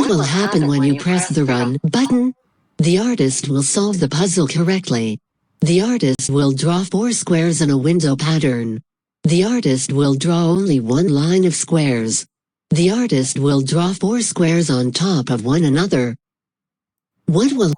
What will happen when you press the Run button? The artist will solve the puzzle correctly. The artist will draw 4 squares in a window pattern. The artist will draw only one line of squares. The artist will draw 4 squares on top of one another. What will